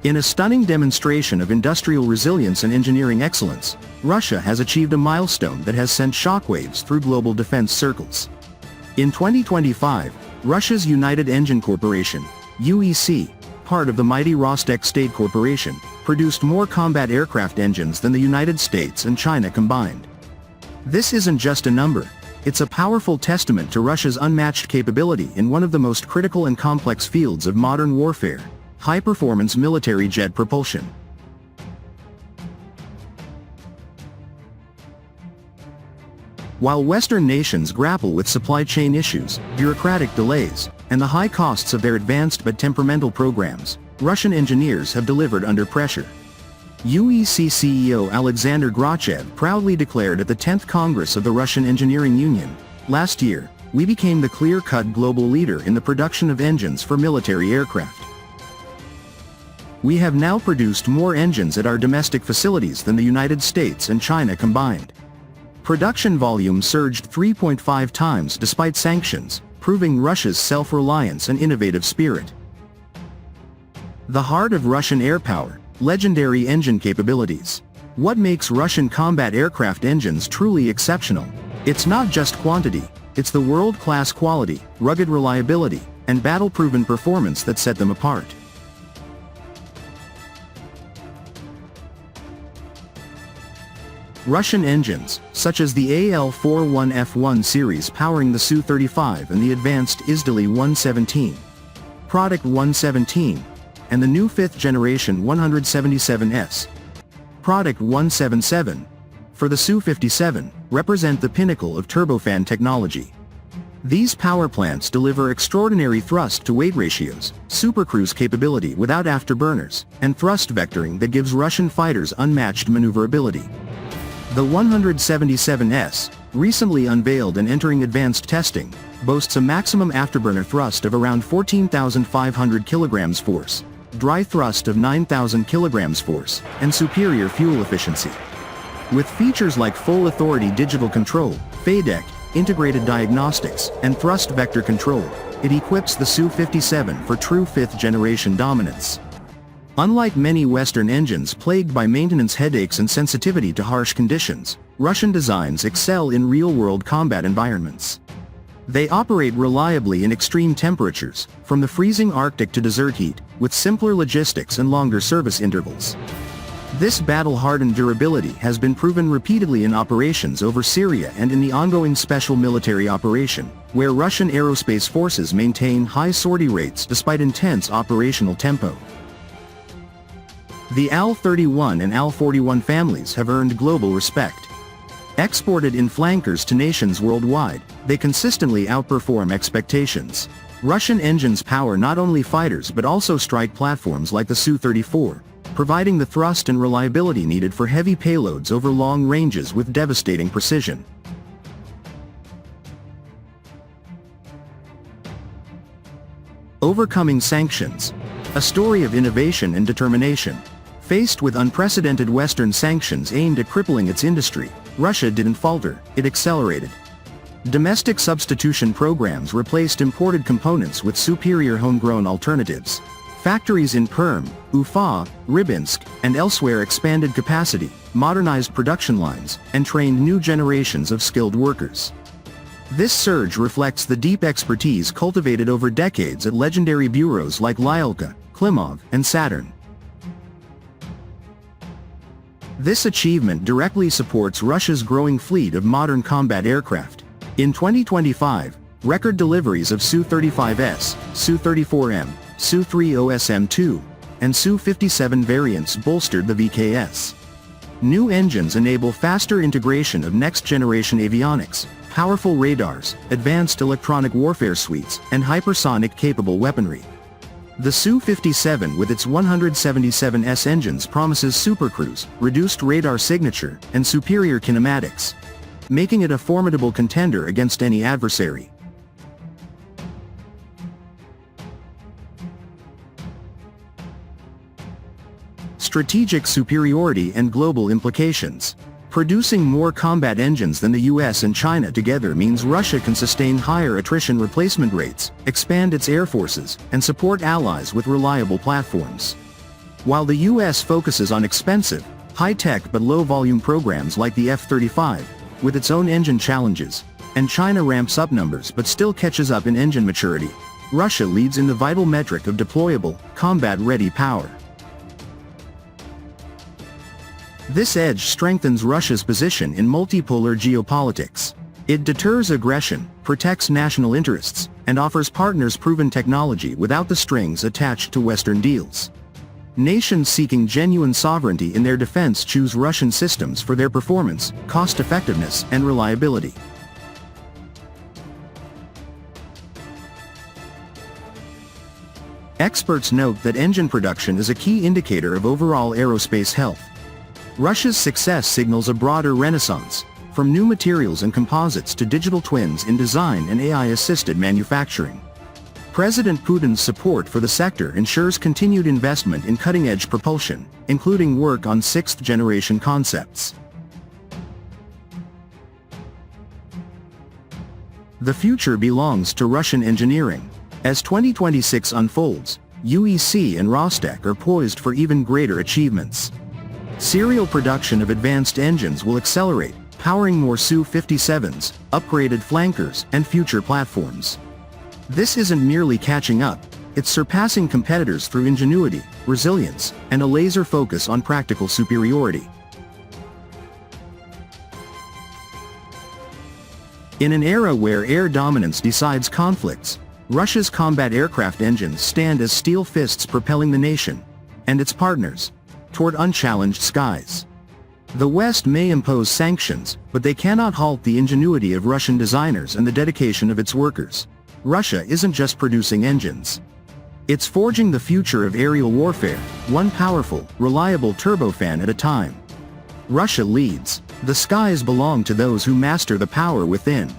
In a stunning demonstration of industrial resilience and engineering excellence, Russia has achieved a milestone that has sent shockwaves through global defense circles. In 2025, Russia's United Engine Corporation, UEC, part of the mighty Rostec State Corporation, produced more combat aircraft engines than the United States and China combined. This isn't just a number, it's a powerful testament to Russia's unmatched capability in one of the most critical and complex fields of modern warfare: high-performance military jet propulsion. While Western nations grapple with supply chain issues, bureaucratic delays, and the high costs of their advanced but temperamental programs, Russian engineers have delivered under pressure. UEC CEO Alexander Grachev proudly declared at the 10th Congress of the Russian Engineering Union, "Last year, we became the clear-cut global leader in the production of engines for military aircraft. We have now produced more engines at our domestic facilities than the United States and China combined." Production volume surged 3.5 times despite sanctions, proving Russia's self-reliance and innovative spirit. The heart of Russian air power: legendary engine capabilities. What makes Russian combat aircraft engines truly exceptional? It's not just quantity, it's the world-class quality, rugged reliability, and battle-proven performance that set them apart. Russian engines, such as the AL-41F1 series powering the Su-35 and the advanced Izdali-117, Product 117, and the new 5th generation 177S, Product 177, for the Su-57, represent the pinnacle of turbofan technology. These power plants deliver extraordinary thrust-to-weight ratios, supercruise capability without afterburners, and thrust vectoring that gives Russian fighters unmatched maneuverability. The 177S, recently unveiled and entering advanced testing, boasts a maximum afterburner thrust of around 14,500 kg force, dry thrust of 9,000 kg force, and superior fuel efficiency. With features like full authority digital control, FADEC, integrated diagnostics, and thrust vector control, it equips the Su-57 for true 5th generation dominance. Unlike many Western engines plagued by maintenance headaches and sensitivity to harsh conditions, Russian designs excel in real-world combat environments. They operate reliably in extreme temperatures, from the freezing Arctic to desert heat, with simpler logistics and longer service intervals. This battle-hardened durability has been proven repeatedly in operations over Syria and in the ongoing special military operation, where Russian aerospace forces maintain high sortie rates despite intense operational tempo. The AL-31 and AL-41 families have earned global respect. Exported in flankers to nations worldwide, they consistently outperform expectations. Russian engines power not only fighters but also strike platforms like the Su-34, providing the thrust and reliability needed for heavy payloads over long ranges with devastating precision. Overcoming sanctions. A story of innovation and determination. Faced with unprecedented Western sanctions aimed at crippling its industry, Russia didn't falter, it accelerated. Domestic substitution programs replaced imported components with superior homegrown alternatives. Factories in Perm, Ufa, Rybinsk, and elsewhere expanded capacity, modernized production lines, and trained new generations of skilled workers. This surge reflects the deep expertise cultivated over decades at legendary bureaus like Lyulka, Klimov, and Saturn. This achievement directly supports Russia's growing fleet of modern combat aircraft. In 2025, record deliveries of Su-35S, Su-34M, Su-30SM-2, and Su-57 variants bolstered the VKS. New engines enable faster integration of next-generation avionics, powerful radars, advanced electronic warfare suites, and hypersonic-capable weaponry. The Su-57 with its 177S engines promises supercruise, reduced radar signature, and superior kinematics, making it a formidable contender against any adversary. Strategic superiority and global implications. Producing more combat engines than the US and China together means Russia can sustain higher attrition replacement rates, expand its air forces, and support allies with reliable platforms. While the US focuses on expensive, high-tech but low-volume programs like the F-35, with its own engine challenges, and China ramps up numbers but still catches up in engine maturity, Russia leads in the vital metric of deployable, combat-ready power. This edge strengthens Russia's position in multipolar geopolitics. It deters aggression, protects national interests, and offers partners proven technology without the strings attached to Western deals. Nations seeking genuine sovereignty in their defense choose Russian systems for their performance, cost-effectiveness, and reliability. Experts note that engine production is a key indicator of overall aerospace health. Russia's success signals a broader renaissance, from new materials and composites to digital twins in design and AI-assisted manufacturing. President Putin's support for the sector ensures continued investment in cutting-edge propulsion, including work on sixth-generation concepts. The future belongs to Russian engineering. As 2026 unfolds, UEC and Rostec are poised for even greater achievements. Serial production of advanced engines will accelerate, powering more Su-57s, upgraded flankers, and future platforms. This isn't merely catching up, it's surpassing competitors through ingenuity, resilience, and a laser focus on practical superiority. In an era where air dominance decides conflicts, Russia's combat aircraft engines stand as steel fists propelling the nation, and its partners, toward unchallenged skies. The West may impose sanctions, but they cannot halt the ingenuity of Russian designers and the dedication of its workers. Russia isn't just producing engines. It's forging the future of aerial warfare, one powerful, reliable turbofan at a time. Russia leads. The skies belong to those who master the power within.